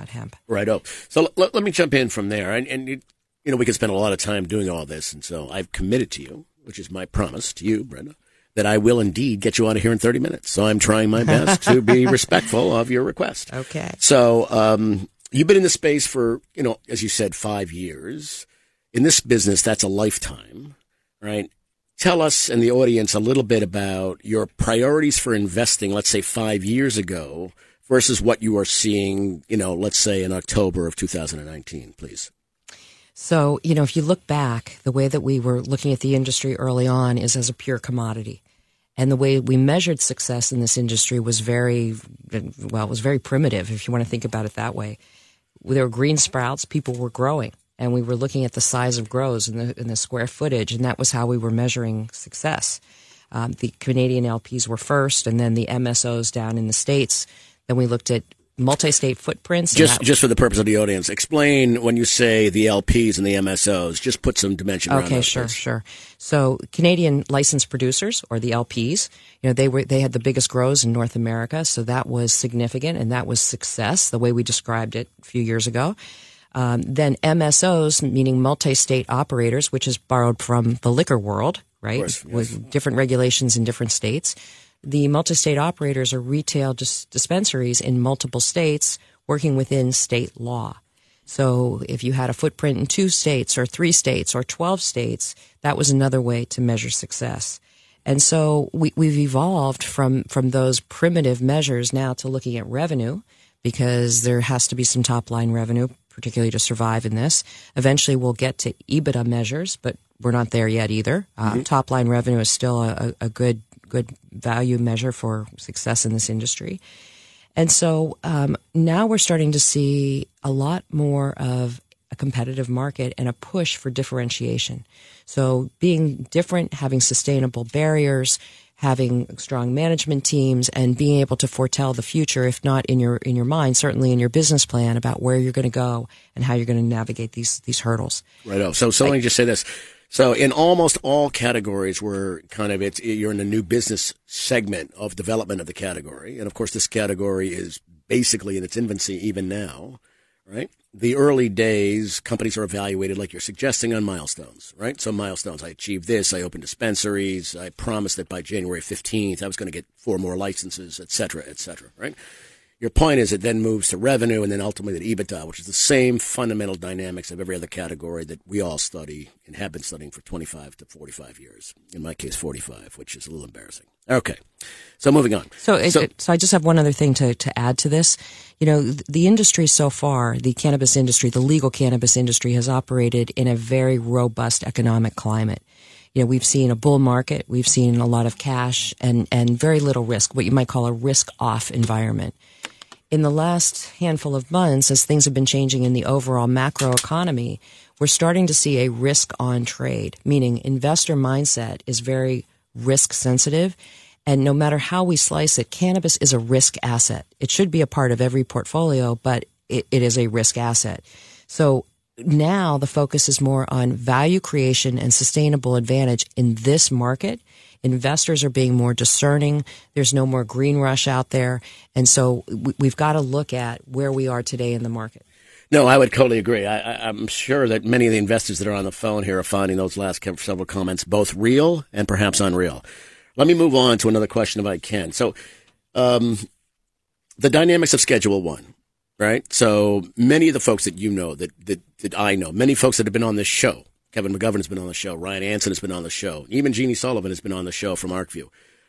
hemp. Right. Oh, so let me jump in from there. And we could spend a lot of time doing all this. And so I've committed to you, which is my promise to you, Brenda, that I will indeed get you out of here in 30 minutes. So I'm trying my best to be respectful of your request. Okay. So, You've been in the space for, as you said, 5 years. In this business, that's a lifetime, right? Tell us and the audience a little bit about your priorities for investing, let's say 5 years ago, versus what you are seeing, let's say in October of 2019, please. So, if you look back, the way that we were looking at the industry early on is as a pure commodity. And the way we measured success in this industry was very primitive, if you want to think about it that way. There were green sprouts, people were growing, and we were looking at the size of grows and the square footage, and that was how we were measuring success. The Canadian LPs were first, and then the MSOs down in the States. Then we looked at multi-state footprints. Just for the purpose of the audience, explain when you say the LPs and the MSOs. Just put some dimension around that. Okay, sure. So Canadian licensed producers, or the LPs, they had the biggest grows in North America, so that was significant, and that was success, the way we described it a few years ago. Then MSOs, meaning multi-state operators, which is borrowed from the liquor world, right? Of course, yes. With different regulations in different states. The multi-state operators are retail dispensaries in multiple states working within state law. So if you had a footprint in 2 states or 3 states or 12 states, that was another way to measure success. And so we've evolved from those primitive measures now to looking at revenue, because there has to be some top-line revenue, particularly to survive in this. Eventually we'll get to EBITDA measures, but we're not there yet either. Top-line revenue is still a good value measure for success in this industry. And so now we're starting to see a lot more of a competitive market and a push for differentiation. So being different, having sustainable barriers, having strong management teams, and being able to foretell the future, if not in your mind, certainly in your business plan about where you're going to go and how you're going to navigate these hurdles. Right. So let me just say this. So in almost all categories where you're in a new business segment of development of the category. And of course, this category is basically in its infancy even now, right? The early days, companies are evaluated like you're suggesting on milestones, right? So milestones, I achieved this, I opened dispensaries, I promised that by January 15th, I was going to get 4 more licenses, et cetera, right? Your point is it then moves to revenue and then ultimately to EBITDA, which is the same fundamental dynamics of every other category that we all study and have been studying for 25 to 45 years. In my case, 45, which is a little embarrassing. Okay. So moving on. So I just have one other thing to add to this. The industry so far, the cannabis industry, the legal cannabis industry, has operated in a very robust economic climate. We've seen a bull market. We've seen a lot of cash and very little risk, what you might call a risk-off environment. In the last handful of months, as things have been changing in the overall macro economy, we're starting to see a risk-on trade, meaning investor mindset is very risk-sensitive. And no matter how we slice it, cannabis is a risk asset. It should be a part of every portfolio, but it is a risk asset. So now the focus is more on value creation and sustainable advantage in this market. Investors are being more discerning. There's no more green rush out there. And so we've got to look at where we are today in the market. No, I would totally agree. I'm sure that many of the investors that are on the phone here are finding those last several comments both real and perhaps unreal. Let me move on to another question if I can. So the dynamics of Schedule 1, right? So many of the folks that that I know, many folks that have been on this show, Kevin McGovern has been on the show. Ryan Anson has been on the show. Even Jeannie Sullivan has been on the show from ArcView.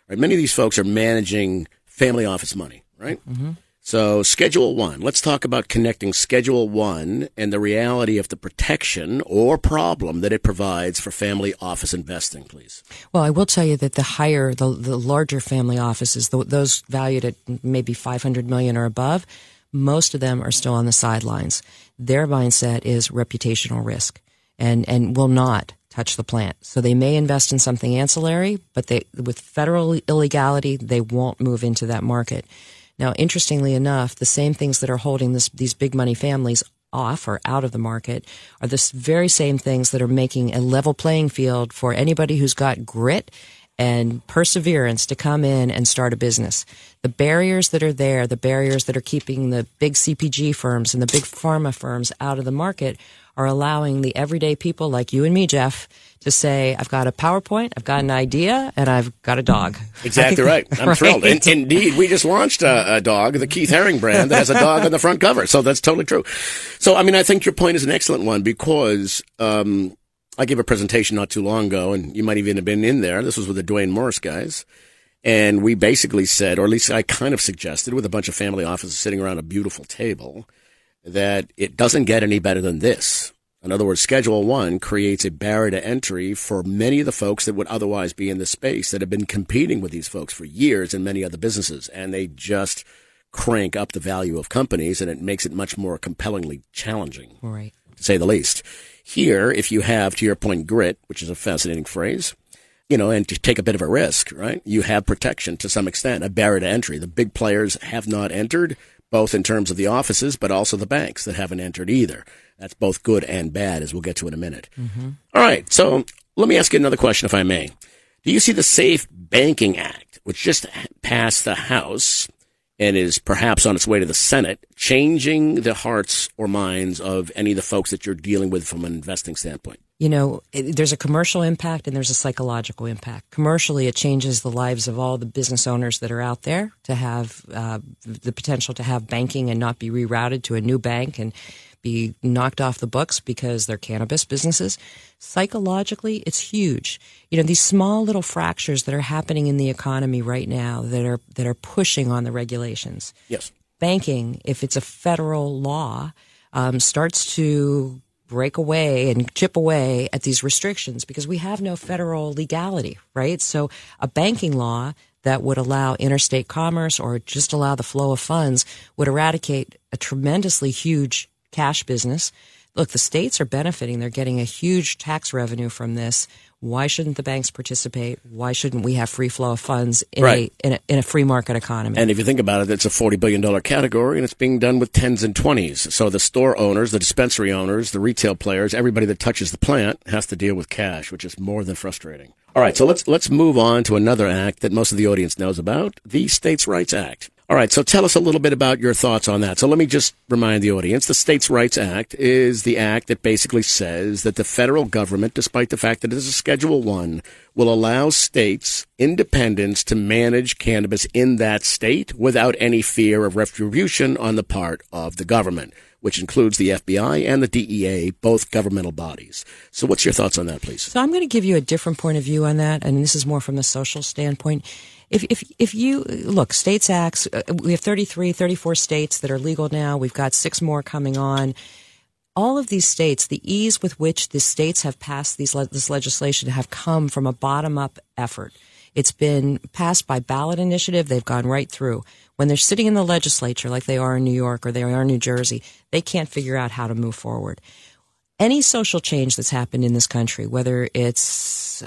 Right? Many of these folks are managing family office money, right? Mm-hmm. So Schedule 1, let's talk about connecting Schedule 1 and the reality of the protection or problem that it provides for family office investing, please. Well, I will tell you that the larger family offices, those valued at maybe $500 million or above, most of them are still on the sidelines. Their mindset is reputational risk. And will not touch the plant. So they may invest in something ancillary, but with federal illegality, they won't move into that market. Now, interestingly enough, the same things that are holding these big money families off or out of the market are the very same things that are making a level playing field for anybody who's got grit and perseverance to come in and start a business. The barriers that are there, the barriers that are keeping the big CPG firms and the big pharma firms out of the market are allowing the everyday people like you and me, Jeff, to say, I've got a PowerPoint, I've got an idea, and I've got a dog. Exactly right. I'm thrilled. Indeed, we just launched a dog, the Keith Haring brand, that has a dog on the front cover. So that's totally true. So, I mean, I think your point is an excellent one because I gave a presentation not too long ago, and you might even have been in there. This was with the Dwayne Morris guys. And we basically said, or at least I kind of suggested, with a bunch of family offices sitting around a beautiful table, that it doesn't get any better than this. In other words, Schedule 1 creates a barrier to entry for many of the folks that would otherwise be in the space that have been competing with these folks for years in many other businesses. And they just crank up the value of companies, and it makes it much more compellingly challenging, Right. to say the least. Here, if you have, to your point, grit, which is a fascinating phrase, and to take a bit of a risk, right? You have protection to some extent, a barrier to entry. The big players have not entered, both in terms of the offices, but also the banks that haven't entered either. That's both good and bad, as we'll get to in a minute. Mm-hmm. All right, so let me ask you another question, if I may. Do you see the Safe Banking Act, which just passed the House and is perhaps on its way to the Senate, changing the hearts or minds of any of the folks that you're dealing with from an investing standpoint? There's a commercial impact and there's a psychological impact. Commercially, it changes the lives of all the business owners that are out there to have the potential to have banking and not be rerouted to a new bank and be knocked off the books because they're cannabis businesses. Psychologically, it's huge. These small little fractures that are happening in the economy right now that are pushing on the regulations. Yes. Banking, if it's a federal law, starts to break away and chip away at these restrictions because we have no federal legality, right? So a banking law that would allow interstate commerce or just allow the flow of funds would eradicate a tremendously huge cash business. Look, the states are benefiting. They're getting a huge tax revenue from this. Why shouldn't the banks participate? Why shouldn't we have free flow of funds in a free market economy? And if you think about it, it's a $40 billion category, and it's being done with 10s and 20s. So the store owners, the dispensary owners, the retail players, everybody that touches the plant has to deal with cash, which is more than frustrating. All right, so let's move on to another act that most of the audience knows about, the States' Rights Act. All right, so tell us a little bit about your thoughts on that. So let me just remind the audience, the States' Rights Act is the act that basically says that the federal government, despite the fact that it is a Schedule 1, will allow states independence to manage cannabis in that state without any fear of retribution on the part of the government, which includes the FBI and the DEA, both governmental bodies. So what's your thoughts on that, please? So I'm going to give you a different point of view on that, and this is more from the social standpoint. If you look, states acts, we have 34 states that are legal now. We've got 6 more coming on. All of these states, the ease with which the states have passed this legislation have come from a bottom-up effort. It's been passed by ballot initiative. They've gone right through. When they're sitting in the legislature like they are in New York or they are in New Jersey, they can't figure out how to move forward. Any social change that's happened in this country, whether it's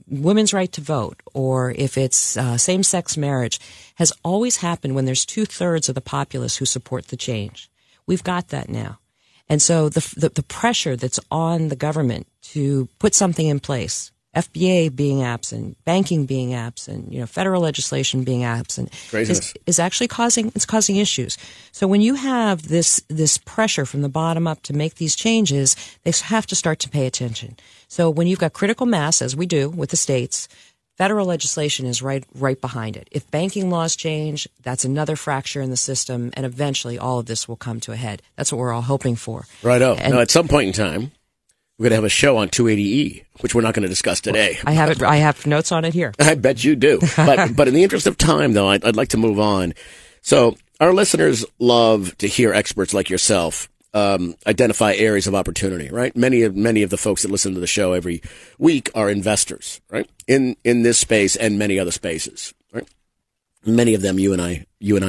women's right to vote or if it's same-sex marriage, has always happened when there's 2/3 of the populace who support the change. We've got that now. And so the pressure that's on the government to put something in place, FBA being absent, banking being absent, federal legislation being absent, is actually causing issues. So when you have this pressure from the bottom up to make these changes, they have to start to pay attention. So when you've got critical mass, as we do with the states, federal legislation is right behind it. If banking laws change, that's another fracture in the system, and eventually all of this will come to a head. That's what we're all hoping for. Righto. Now, at some point in time, we're going to have a show on 280E, which we're not going to discuss today. I have notes on it here. I bet you do. But in the interest of time, though, I'd like to move on. So our listeners love to hear experts like yourself identify areas of opportunity, right? Many of the folks that listen to the show every week are investors, right? In this space and many other spaces, right? Many of them you and I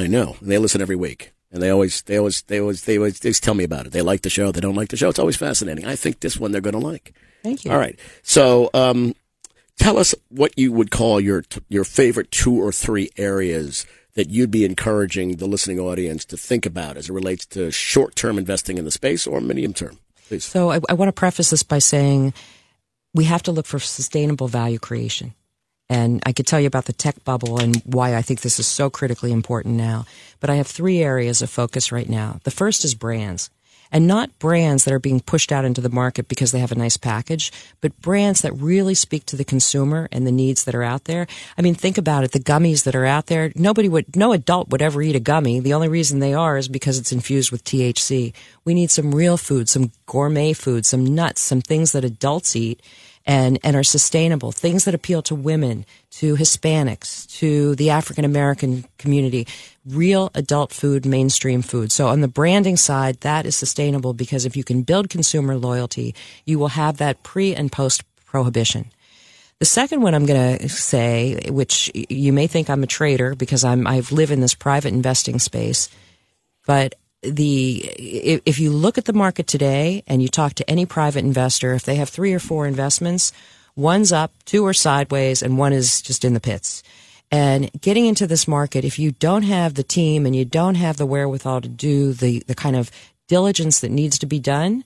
know. And they listen every week. And they always tell me about it. They like the show. They don't like the show. It's always fascinating. I think this one they're going to like. Thank you. All right. So, tell us what you would call your favorite 2 or 3 areas that you'd be encouraging the listening audience to think about as it relates to short-term investing in the space or medium-term, please. So I want to preface this by saying we have to look for sustainable value creation. And I could tell you about the tech bubble and why I think this is so critically important now. But I have 3 areas of focus right now. The first is brands. and not brands that are being pushed out into the market because they have a nice package, but brands that really speak to the consumer and the needs that are out there. I mean, think about it. The gummies that are out there, no adult would ever eat a gummy. The only reason they are is because it's infused with THC. We need some real food, some gourmet food, some nuts, some things that adults eat and are sustainable, things that appeal to women, to Hispanics, to the African American community, real adult food, mainstream food. So on the branding side, that is sustainable because if you can build consumer loyalty, you will have that pre and post prohibition. The second one I'm going to say, which you may think I'm a trader because I've lived in this private investing space, but if you look at the market today and you talk to any private investor, if they have 3 or 4 investments, one's up, 2 are sideways, and 1 is just in the pits. And getting into this market, if you don't have the team and you don't have the wherewithal to do the kind of diligence that needs to be done,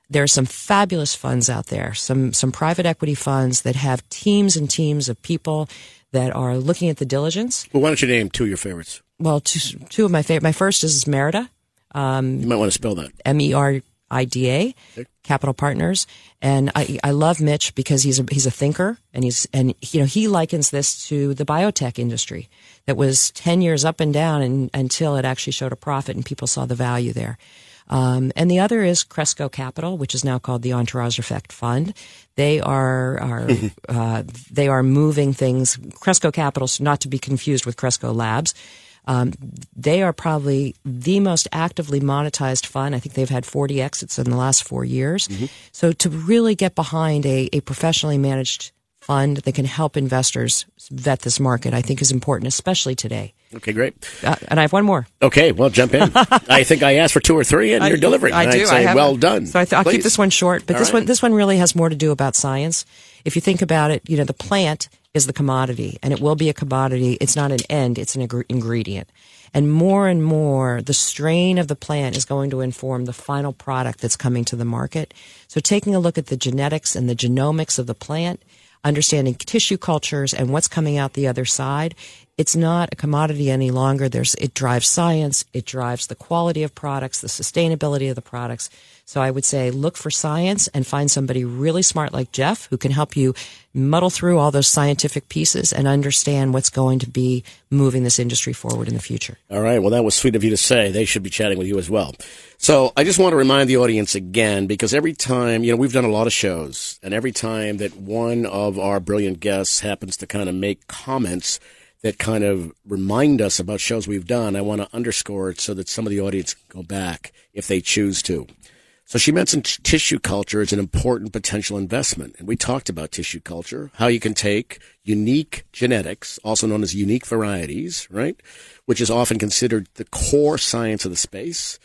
there are some fabulous funds out there, some private equity funds that have teams and teams of people that are looking at the diligence. Well, why don't you name 2 of your favorites? Well, two of my favorite. My first is Merida. You might want to spell that. MERIDA, okay. Capital Partners, and I love Mitch because he's a thinker, and he likens this to the biotech industry that was 10 years up and down until it actually showed a profit and people saw the value there. And the other is Cresco Capital, which is now called the Entourage Effect Fund. They are moving things. Cresco Capital, not to be confused with Cresco Labs. They are probably the most actively monetized fund. I think they've had 40 exits in the last 4 years. Mm-hmm. So to really get behind a professionally managed fund that can help investors vet this market, I think is important, especially today. Okay, great. And I have one more. Okay, well, jump in. I think I asked for 2 or 3, and you're delivering. I do. I'd say, well done. So I'll keep this one short, but this one really has more to do about science. If you think about it, the plant is the commodity, and it will be a commodity. It's not an end, it's an ingredient. And more, the strain of the plant is going to inform the final product that's coming to the market. So taking a look at the genetics and the genomics of the plant, understanding tissue cultures and what's coming out the other side, it's not a commodity any longer. It drives science. It drives the quality of products, the sustainability of the products. So I would say look for science and find somebody really smart like Jeff who can help you muddle through all those scientific pieces and understand what's going to be moving this industry forward in the future. All right. Well, that was sweet of you to say. They should be chatting with you as well. So I just want to remind the audience again, because every time, we've done a lot of shows, and every time that one of our brilliant guests happens to kind of make comments that kind of remind us about shows we've done, I want to underscore it so that some of the audience can go back if they choose to. So she mentioned tissue culture as an important potential investment. And we talked about tissue culture, how you can take unique genetics, also known as unique varieties, right, which is often considered the core science of the space.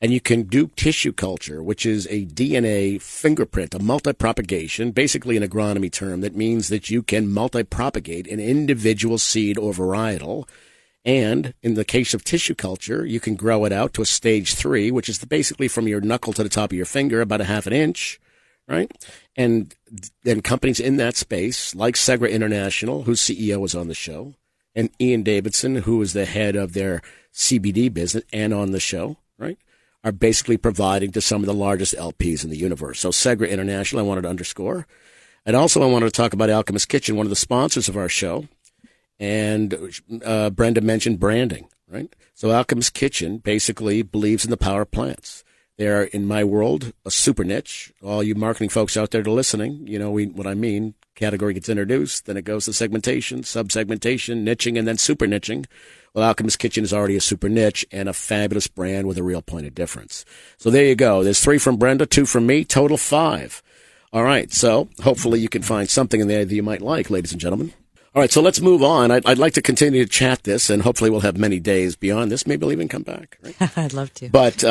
And you can do tissue culture, which is a DNA fingerprint, a multi-propagation, basically an agronomy term that means that you can multi-propagate an individual seed or varietal. And in the case of tissue culture, you can grow it out to a stage 3, which is basically from your knuckle to the top of your finger, about a half an inch, right? And then companies in that space, like Segra International, whose CEO was on the show, and Ian Davidson, who is the head of their CBD business and on the show, right, are basically providing to some of the largest LPs in the universe. So Segra International, I wanted to underscore. And also I wanted to talk about Alchemist Kitchen, one of the sponsors of our show. And Brenda mentioned branding, right? So Alchemist Kitchen basically believes in the power of plants. They're, in my world, a super niche. All you marketing folks out there that are listening, what I mean. Category gets introduced, then it goes to segmentation, sub-segmentation, niching, and then super niching. Well, Alchemist Kitchen is already a super niche and a fabulous brand with a real point of difference. So there you go. There's 3 from Brenda, 2 from me, total 5. All right, so hopefully you can find something in there that you might like, ladies and gentlemen. All right, so let's move on. I'd like to continue to chat this, and hopefully we'll have many days beyond this. Maybe we'll even come back. Right? I'd love to. But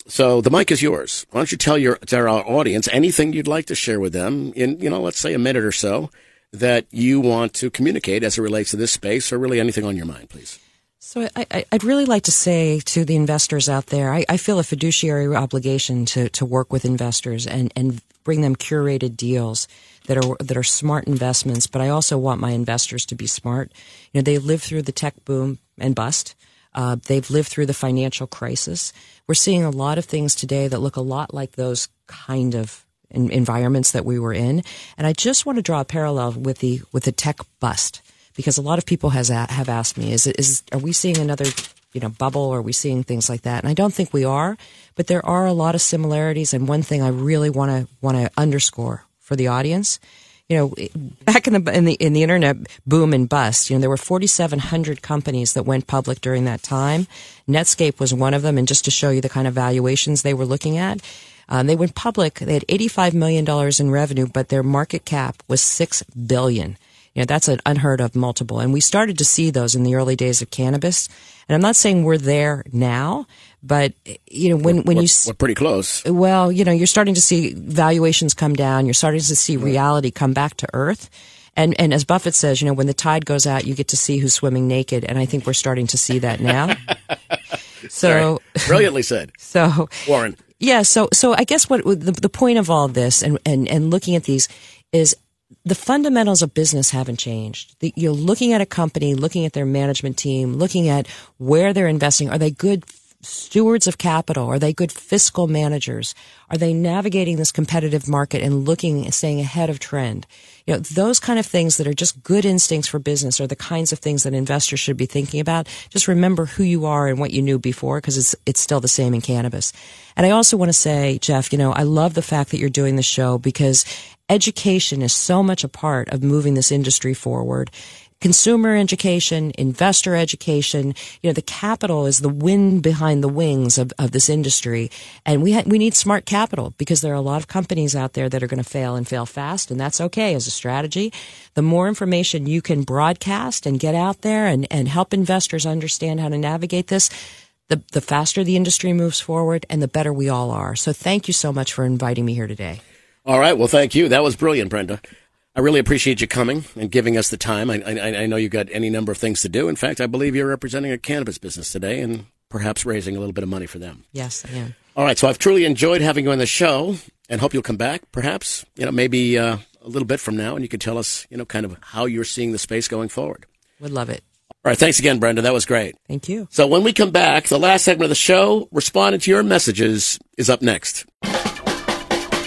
so the mic is yours. Why don't you tell our audience anything you'd like to share with them in, let's say a minute or so that you want to communicate as it relates to this space, or really anything on your mind, please. So I'd really like to say to the investors out there, I feel a fiduciary obligation to work with investors and bring them curated deals that are smart investments. But I also want my investors to be smart. They lived through the tech boom and bust. They've lived through the financial crisis. We're seeing a lot of things today that look a lot like those kind of environments that we were in. And I just want to draw a parallel with the tech bust, because a lot of people have asked me, are we seeing another bubble, or are we seeing things like that? And I don't think we are, but there are a lot of similarities. And one thing I really want to underscore for the audience, back in the internet boom and bust, there were 4,700 companies that went public during that time. Netscape was one of them. And just to show you the kind of valuations they were looking at, they went public. They had $85 million in revenue, but their market cap was $6 billion. That's an unheard of multiple. And we started to see those in the early days of cannabis. And I'm not saying we're there now, but, when we're pretty close. Well, you're starting to see valuations come down. You're starting to see reality come back to earth. And as Buffett says, when the tide goes out, you get to see who's swimming naked. And I think we're starting to see that now. So brilliantly said. So Warren. Yeah. So I guess what the point of all this and looking at these is, the fundamentals of business haven't changed. You're looking at a company, looking at their management team, looking at where they're investing. Are they good stewards of capital? Are they good fiscal managers? Are they navigating this competitive market and staying ahead of trend? Those kind of things that are just good instincts for business are the kinds of things that investors should be thinking about. Just remember who you are and what you knew before, because it's still the same in cannabis. And I also want to say, Jeff, I love the fact that you're doing the show, because education is so much a part of moving this industry forward. Consumer education, investor education, the capital is the wind behind the wings of this industry. And we need smart capital, because there are a lot of companies out there that are going to fail and fail fast. And that's okay as a strategy. The more information you can broadcast and get out there and help investors understand how to navigate this, the faster the industry moves forward and the better we all are. So thank you so much for inviting me here today. All right. Well, thank you. That was brilliant, Brenda. I really appreciate you coming and giving us the time. I know you've got any number of things to do. In fact, I believe you're representing a cannabis business today and perhaps raising a little bit of money for them. Yes, I am. All right. So I've truly enjoyed having you on the show, and hope you'll come back, perhaps, maybe a little bit from now, and you can tell us, kind of how you're seeing the space going forward. Would love it. All right. Thanks again, Brenda. That was great. Thank you. So when we come back, the last segment of the show, responding to your messages, is up next.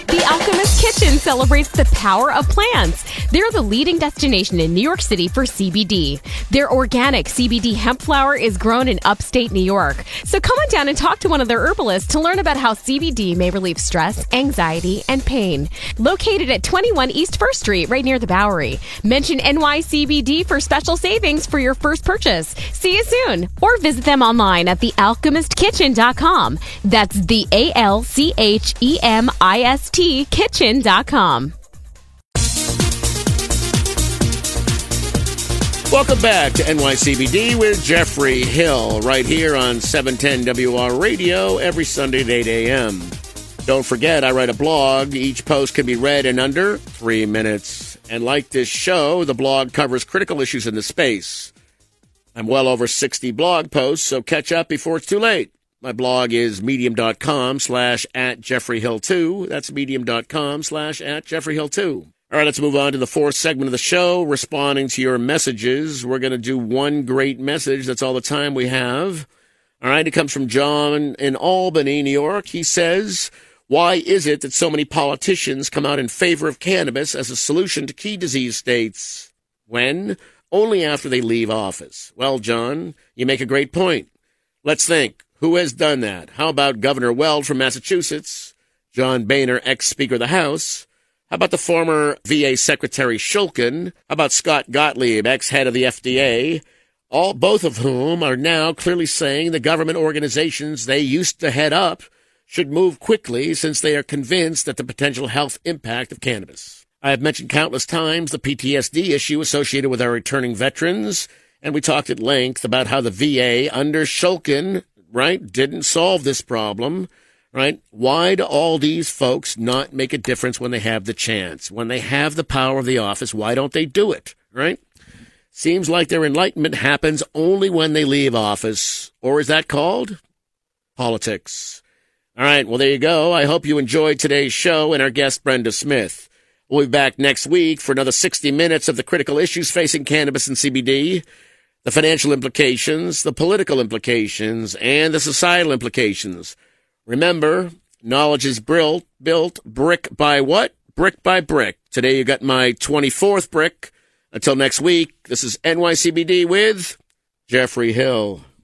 The Alchemist Kitchen celebrates the power of plants. They're the leading destination in New York City for CBD. Their organic CBD hemp flower is grown in upstate New York. So come on down and talk to one of their herbalists to learn about how CBD may relieve stress, anxiety, and pain. Located at 21 East 1st Street, right near the Bowery. Mention NYCBD for special savings for your first purchase. See you soon. Or visit them online at thealchemistkitchen.com. That's the ALCHEMIST kitchen.com. Welcome back to NYCBD with Jeffrey Hill, right here on 710 WR Radio every Sunday at 8 a.m. Don't forget, I write a blog. Each post can be read in under 3 minutes. And like this show, the blog covers critical issues in the space. I'm well over 60 blog posts, so catch up before it's too late. My blog is medium.com/@JeffreyHill2. That's medium.com/@JeffreyHill2. All right, let's move on to the fourth segment of the show, responding to your messages. We're going to do one great message. That's all the time we have. All right, it comes from John in Albany, New York. He says, why is it that so many politicians come out in favor of cannabis as a solution to key disease states? When? Only after they leave office. Well, John, you make a great point. Let's think. Who has done that? How about Governor Weld from Massachusetts? John Boehner, ex-Speaker of the House? How about the former VA Secretary Shulkin? How about Scott Gottlieb, ex-head of the FDA? Both of whom are now clearly saying the government organizations they used to head up should move quickly, since they are convinced that the potential health impact of cannabis. I have mentioned countless times the PTSD issue associated with our returning veterans, and we talked at length about how the VA under Shulkin, right, didn't solve this problem, right? Why do all these folks not make a difference when they have the chance? When they have the power of the office, why don't they do it, right? Seems like their enlightenment happens only when they leave office. Or is that called politics? All right, well, there you go. I hope you enjoyed today's show and our guest, Brenda Smith. We'll be back next week for another 60 minutes of the critical issues facing cannabis and CBD. the financial implications, the political implications, and the societal implications. Remember, knowledge is built brick by what? Brick by brick. Today you got my 24th brick. Until next week, this is NYCBD with Jeffrey Hill.